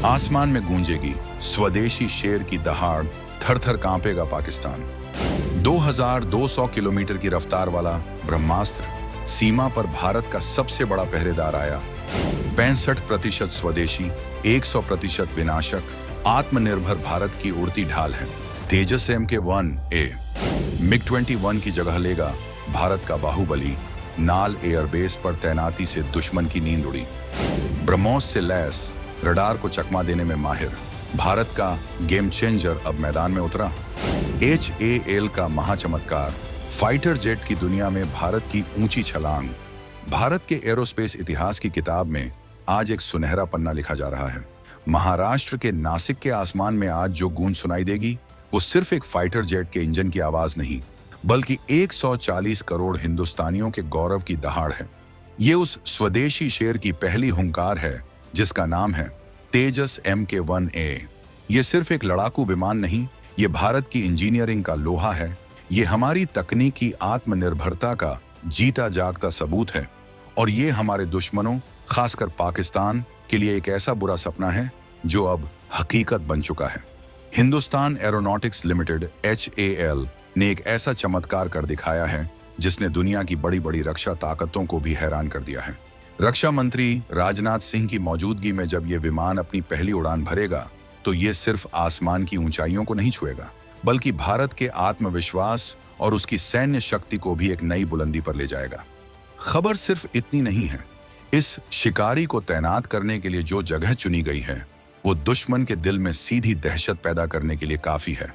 आसमान में गूंजेगी स्वदेशी शेर की दहाड़, थर थर कांपेगा पाकिस्तान। 2200 किलोमीटर की रफ्तार वाला ब्रह्मास्त्र सीमा पर भारत का सबसे बड़ा पहरेदार आया। 65% स्वदेशी, 100% विनाशक, आत्मनिर्भर भारत की उड़ती ढाल है। तेजस MK-1A MiG-21 की जगह लेगा भारत का बाहुबली। नाल एयरबेस पर तैनाती से दुश्मन की नींद उड़ी। ब्रह्मोस से लैस रडार को चकमा देने में माहिर भारत का गेम चेंजर अब मैदान में उतरा। HAL का महाचमत्कार, फाइटर जेट की दुनिया में भारत की ऊंची छलांग। भारत के एरोस्पेस इतिहास की किताब में आज एक सुनहरा पन्ना लिखा जा रहा है। महाराष्ट्र के नासिक के आसमान में आज जो गूंज सुनाई देगी वो सिर्फ एक फाइटर जेट के इंजन की आवाज नहीं, बल्कि 140 करोड़ हिंदुस्तानियों के गौरव की दहाड़ है। ये उस स्वदेशी शेर की पहली हुंकार है जिसका नाम है तेजस MK-1A। ये सिर्फ एक लड़ाकू विमान नहीं, ये भारत की इंजीनियरिंग का लोहा है। ये हमारी तकनीकी आत्मनिर्भरता का जीता जागता सबूत है। और ये हमारे दुश्मनों, खासकर पाकिस्तान के लिए एक ऐसा बुरा सपना है जो अब हकीकत बन चुका है। हिंदुस्तान एरोनॉटिक्स लिमिटेड HAL ने एक ऐसा चमत्कार कर दिखाया है जिसने दुनिया की बड़ी बड़ी रक्षा ताकतों को भी हैरान कर दिया है। रक्षा मंत्री राजनाथ सिंह की मौजूदगी में जब ये विमान अपनी पहली उड़ान भरेगा तो ये सिर्फ आसमान की ऊंचाइयों को नहीं छुएगा, बल्कि भारत के आत्मविश्वास और उसकी सैन्य शक्ति को भी एक नई बुलंदी पर ले जाएगा। खबर सिर्फ इतनी नहीं है, इस शिकारी को तैनात करने के लिए जो जगह चुनी गई है वो दुश्मन के दिल में सीधी दहशत पैदा करने के लिए काफी है।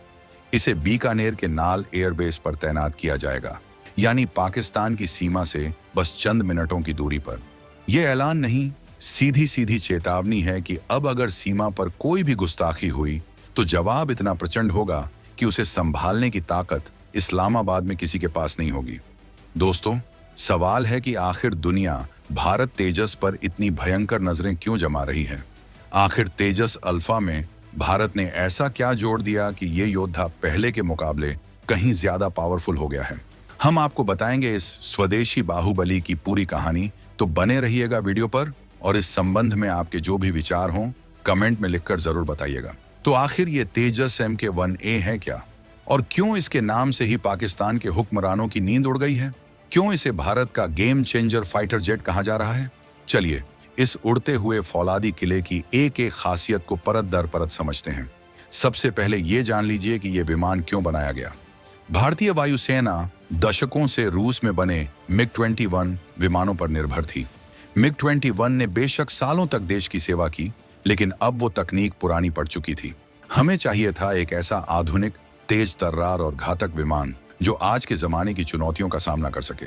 इसे बीकानेर के नाल एयरबेस पर तैनात किया जाएगा, यानी पाकिस्तान की सीमा से बस चंद मिनटों की दूरी पर। यह ऐलान नहीं, सीधी सीधी चेतावनी है कि अब अगर सीमा पर कोई भी गुस्ताखी हुई तो जवाब इतना प्रचंड होगा कि उसे संभालने की ताकत इस्लामाबाद में किसी के पास नहीं होगी। दोस्तों, सवाल है कि आखिर दुनिया भारत तेजस पर इतनी भयंकर नजरें क्यों जमा रही है? आखिर तेजस अल्फा में भारत ने ऐसा क्या जोड़ दिया कि ये योद्धा पहले के मुकाबले कहीं ज्यादा पावरफुल हो गया है? हम आपको बताएंगे इस स्वदेशी बाहुबली की पूरी कहानी, तो बने रहिएगा वीडियो पर। और इस संबंध में आपके जो भी विचार हों कमेंट में लिखकर जरूर बताइएगा। तो आखिर ये तेजस MK-1A है क्या, और क्यों इसके नाम से ही पाकिस्तान के हुक्मरानों की नींद उड़ गई है? क्यों इसे भारत का गेम चेंजर फाइटर जेट कहा जा रहा है? चलिए इस उड़ते हुए फौलादी किले की एक एक खासियत को परत दर परत समझते हैं। सबसे पहले ये जान लीजिए कि यह विमान क्यों बनाया गया। भारतीय वायुसेना दशकों से रूस में बने MiG-21 विमानों पर निर्भर थी। MiG-21 ने बेशक सालों तक देश की सेवा की, लेकिन अब वो तकनीक पुरानी पड़ चुकी थी। हमें चाहिए था एक ऐसा आधुनिक, तेज तर्रार और घातक विमान जो आज के जमाने की चुनौतियों का सामना कर सके।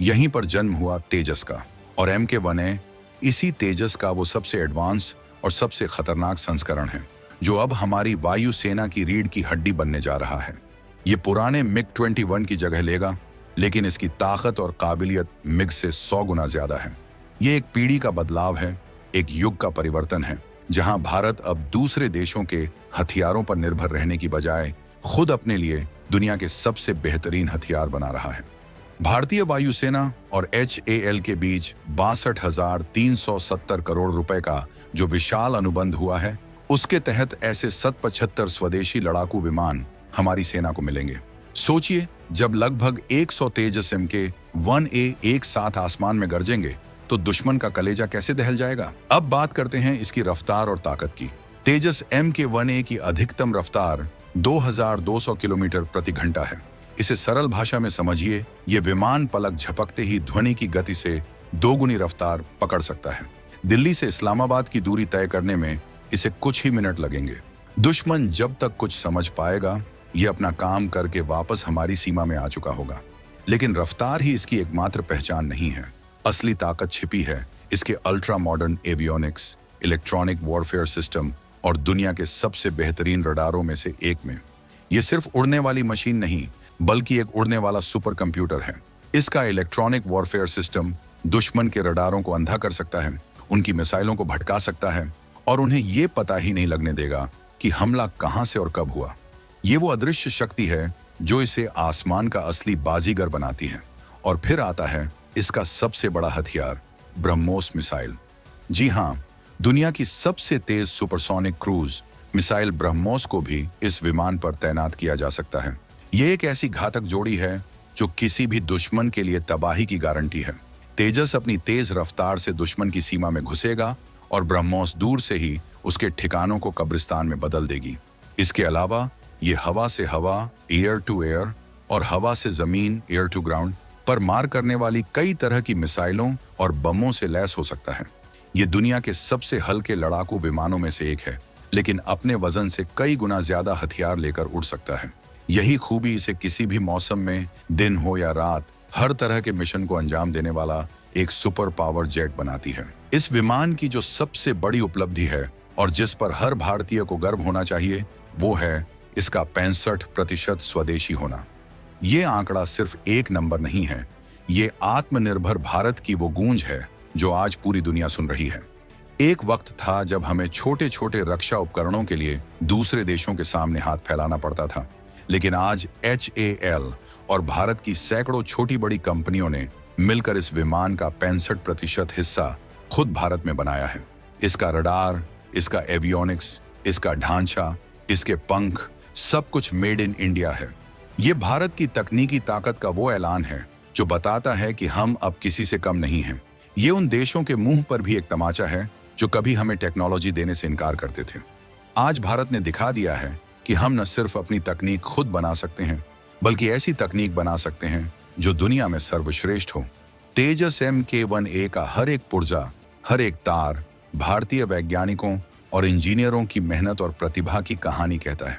यहीं पर जन्म हुआ तेजस का, और MK-1A इसी तेजस का वो सबसे एडवांस और सबसे खतरनाक संस्करण है जो अब हमारी वायुसेना की रीढ़ की हड्डी बनने जा रहा है। ये पुराने MiG-21 की जगह लेगा, लेकिन इसकी ताकत और काबिलियत MiG से 100 गुना ज्यादा है। ये एक पीढ़ी का बदलाव है, एक युग का परिवर्तन है, जहां भारत अब दूसरे देशों के हथियारों पर निर्भर रहने की बजाय खुद अपने लिए दुनिया के सबसे बेहतरीन हथियार बना रहा है। भारतीय वायुसेना और HAL के बीच 62,370 करोड़ रुपए का जो विशाल अनुबंध हुआ है, उसके तहत ऐसे 75 स्वदेशी लड़ाकू विमान हमारी सेना को मिलेंगे। सोचिए, जब लगभग 100 तेजस MK-1A एक साथ आसमान में गरजेंगे तो दुश्मन का कलेजा कैसे दहल जाएगा। अब बात करते हैं इसकी रफ्तार और ताकत की। तेजस MK-1A की अधिकतम रफ्तार 2200 किलोमीटर प्रति घंटा है। इसे सरल भाषा में समझिए, ये विमान पलक झपकते ही ध्वनि की गति से 2 गुनी रफ्तार पकड़ सकता है। दिल्ली से इस्लामाबाद की दूरी तय करने में इसे कुछ ही मिनट लगेंगे। दुश्मन जब तक कुछ समझ पाएगा, ये अपना काम करके वापस हमारी सीमा में आ चुका होगा। लेकिन रफ्तार ही इसकी एकमात्र पहचान नहीं है। असली ताकत छिपी है इसके ultra modern avionics, electronic warfare system और दुनिया के सबसे बेहतरीन रडारों में से एक में। यह सिर्फ उड़ने वाली मशीन नहीं, बल्कि एक उड़ने वाला सुपर कंप्यूटर है। इसका इलेक्ट्रॉनिक वॉरफेयर सिस्टम दुश्मन के रडारों को अंधा कर सकता है, उनकी मिसाइलों को भटका सकता है और उन्हें यह पता ही नहीं लगने देगा कि हमला कहां से और कब हुआ। ये वो अदृश्य शक्ति है जो इसे आसमान का असली बाजीगर बनाती है। और फिर आता है इसका सबसे बड़ा हथियार, ब्रह्मोस मिसाइल। जी हाँ, दुनिया की सबसे तेज सुपरसोनिक क्रूज मिसाइल ब्रह्मोस को भी इस विमान पर तैनात किया जा सकता है। ये एक ऐसी घातक जोड़ी है जो किसी भी दुश्मन के लिए तबाही की गारंटी है। तेजस अपनी तेज रफ्तार से दुश्मन की सीमा में घुसेगा और ब्रह्मोस दूर से ही उसके ठिकानों को कब्रिस्तान में बदल देगी। इसके अलावा ये हवा से हवा, एयर टू एयर और हवा से जमीन, एयर टू ग्राउंड पर मार करने वाली कई तरह की मिसाइलों और बमों से लैस हो सकता है। ये दुनिया के सबसे हल्के लड़ाकू विमानों में से एक है, लेकिन अपने वजन से कई गुना ज्यादा हथियार लेकर उड़ सकता है। यही खूबी इसे किसी भी मौसम में, दिन हो या रात, हर तरह के मिशन को अंजाम देने वाला एक सुपर पावर जेट बनाती है। इस विमान की जो सबसे बड़ी उपलब्धि है और जिस पर हर भारतीय को गर्व होना चाहिए, वो है इसका 65% स्वदेशी होना। ये आंकड़ा सिर्फ एक नंबर नहीं है, ये आत्मनिर्भर भारत की वो गूंज है जो आज पूरी दुनिया सुन रही है। एक वक्त था जब हमें छोटे छोटे रक्षा उपकरणों के लिए दूसरे देशों के सामने हाथ फैलाना पड़ता था, लेकिन आज HAL और भारत की सैकड़ों छोटी बड़ी कंपनियों ने मिलकर इस विमान का 65% हिस्सा खुद भारत में बनाया है। इसका रडार, इसका एवियोनिक्स, इसका ढांचा, इसके पंख, सब कुछ मेड इन इंडिया है। ये भारत की तकनीकी ताकत का वो ऐलान है जो बताता है कि हम अब किसी से कम नहीं हैं। ये उन देशों के मुंह पर भी एक तमाचा है जो कभी हमें टेक्नोलॉजी देने से इनकार करते थे। आज भारत ने दिखा दिया है कि हम न सिर्फ अपनी तकनीक खुद बना सकते हैं, बल्कि ऐसी तकनीक बना सकते हैं जो दुनिया में सर्वश्रेष्ठ हो। तेजस MK-1A का हर एक पुर्जा, हर एक तार भारतीय वैज्ञानिकों और इंजीनियरों की मेहनत और प्रतिभा की कहानी कहता है।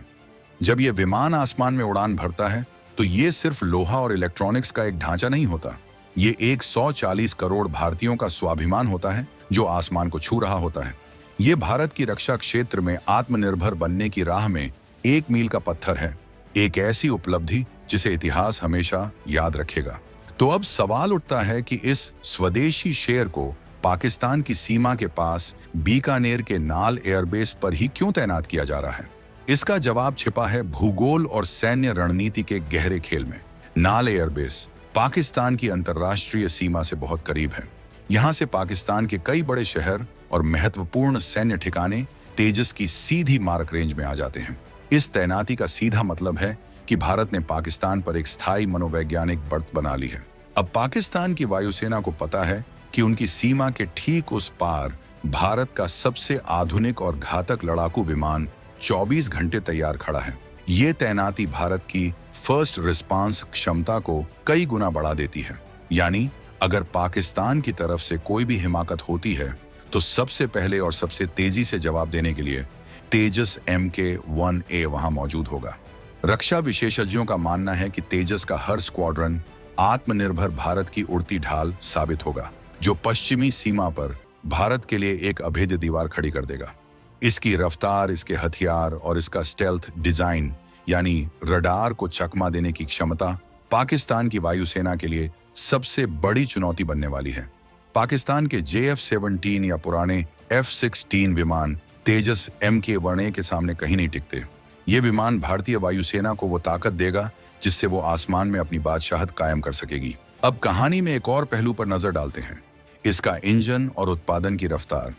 जब यह विमान आसमान में उड़ान भरता है तो ये सिर्फ लोहा और इलेक्ट्रॉनिक्स का एक ढांचा नहीं होता, ये 140 करोड़ भारतीयों का स्वाभिमान होता है जो आसमान को छू रहा होता है। ये भारत की रक्षा क्षेत्र में आत्मनिर्भर बनने की राह में एक मील का पत्थर है, एक ऐसी उपलब्धि जिसे इतिहास हमेशा याद रखेगा। तो अब सवाल उठता है कि इस स्वदेशी शेर को पाकिस्तान की सीमा के पास बीकानेर के नाल एयरबेस पर ही क्यों तैनात किया जा रहा है? इसका जवाब छिपा है भूगोल और सैन्य रणनीति के गहरे खेल में। नाल एयरबेस पाकिस्तान की अंतर्राष्ट्रीय सीमा से बहुत करीब है। यहाँ से पाकिस्तान के कई बड़े शहर और महत्वपूर्ण सैन्य ठिकाने तेजस की सीधी मारक रेंज में आ जाते हैं। इस तैनाती का सीधा मतलब है कि भारत ने पाकिस्तान पर एक स्थायी मनोवैज्ञानिक बढ़त बना ली है। अब पाकिस्तान की वायुसेना को पता है कि उनकी सीमा के ठीक उस पार भारत का सबसे आधुनिक और घातक लड़ाकू विमान 24 घंटे तैयार खड़ा है। ये तैनाती भारत की फर्स्ट रिस्पांस क्षमता को कई गुना बढ़ा देती है। यानी अगर पाकिस्तान की तरफ से कोई भी हिमाकत होती है तो सबसे पहले और सबसे तेजी से जवाब देने के लिए तेजस MK-1A वहां मौजूद होगा। रक्षा विशेषज्ञों का मानना है कि तेजस का हर स्क्वाड्रन आत्मनिर्भर भारत की उड़ती ढाल साबित होगा, जो पश्चिमी सीमा पर भारत के लिए एक अभेद्य दीवार खड़ी कर देगा। इसकी रफ्तार, इसके हथियार और इसका स्टेल्थ डिजाइन यानी रडार को चकमा देने की क्षमता पाकिस्तान की वायुसेना के लिए सबसे बड़ी चुनौती बनने वाली है। पाकिस्तान के JF-17 या पुराने F-16 विमान तेजस MK-1A के सामने कहीं नहीं टिकते। ये विमान भारतीय वायुसेना को वो ताकत देगा जिससे वो आसमान में अपनी बादशाहत कायम कर सकेगी। अब कहानी में एक और पहलू पर नजर डालते हैं, इसका इंजन और उत्पादन की रफ्तार।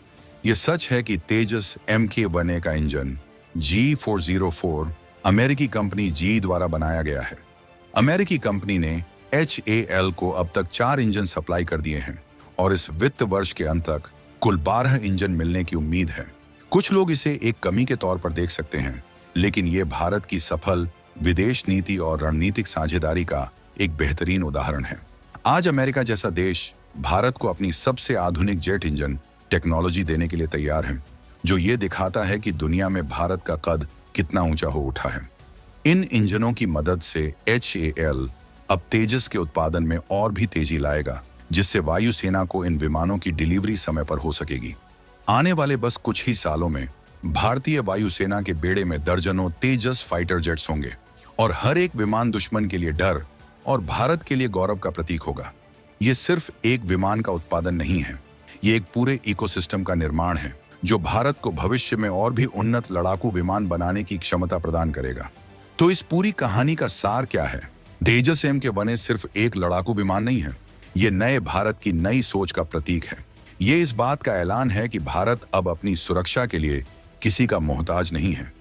ये सच है कि तेजस MK-1A का इंजन G404 अमेरिकी कंपनी GE द्वारा बनाया गया है। अमेरिकी कंपनी ने HAL को अब तक 4 इंजन सप्लाई कर दिए हैं और इस वित्त वर्ष के अंत तक कुल 12 इंजन मिलने की उम्मीद है। कुछ लोग इसे एक कमी के तौर पर देख सकते हैं, लेकिन ये भारत की सफल विदेश नीति और रणनीतिक साझेदारी का एक बेहतरीन उदाहरण है। आज अमेरिका जैसा देश भारत को अपनी सबसे आधुनिक जेट इंजन टेक्नोलॉजी देने के लिए तैयार है, जो ये दिखाता है कि दुनिया में भारत का कद कितना ऊंचा हो उठा है। इन इंजनों की मदद से HAL अब तेजस के उत्पादन में और भी तेजी लाएगा, जिससे वायुसेना को इन विमानों की डिलीवरी समय पर हो सकेगी। आने वाले बस कुछ ही सालों में भारतीय वायुसेना के बेड़े में दर्जनों तेजस फाइटर जेट्स होंगे और हर एक विमान दुश्मन के लिए डर और भारत के लिए गौरव का प्रतीक होगा। ये सिर्फ एक विमान का उत्पादन नहीं है, ये एक पूरे इकोसिस्टम का निर्माण है जो भारत को भविष्य में और भी उन्नत लड़ाकू विमान बनाने की क्षमता प्रदान करेगा। तो इस पूरी कहानी का सार क्या है? तेजस MK-1A सिर्फ एक लड़ाकू विमान नहीं है, ये नए भारत की नई सोच का प्रतीक है। ये इस बात का ऐलान है कि भारत अब अपनी सुरक्षा के लिए किसी का मोहताज नहीं है।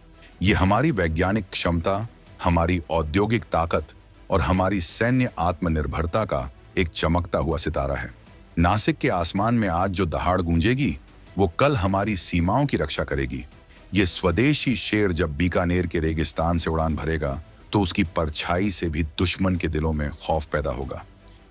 ये हमारी वैज्ञानिक क्षमता, हमारी औद्योगिक ताकत और हमारी सैन्य आत्मनिर्भरता का एक चमकता हुआ सितारा है। नासिक के आसमान में आज जो दहाड़ गूंजेगी, वो कल हमारी सीमाओं की रक्षा करेगी। ये स्वदेशी शेर जब बीकानेर के रेगिस्तान से उड़ान भरेगा, तो उसकी परछाई से भी दुश्मन के दिलों में खौफ पैदा होगा।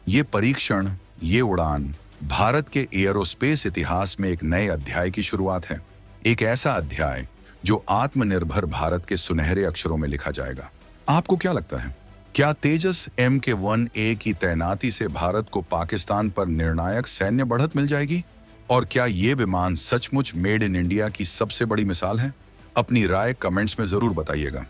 ये परीक्षण, ये उड़ान भारत के एयरोस्पेस इतिहास में एक नए अध्याय की शुरुआत है। एक ऐसा अध्याय जो आत्मनिर्भर भारत के सुनहरे अक्षरों में लिखा जाएगा। आपको क्या लगता है, क्या तेजस MK1A की तैनाती से भारत को पाकिस्तान पर निर्णायक सैन्य बढ़त मिल जाएगी? और क्या ये विमान सचमुच मेड इन इंडिया की सबसे बड़ी मिसाल है? अपनी राय कमेंट्स में जरूर बताइएगा।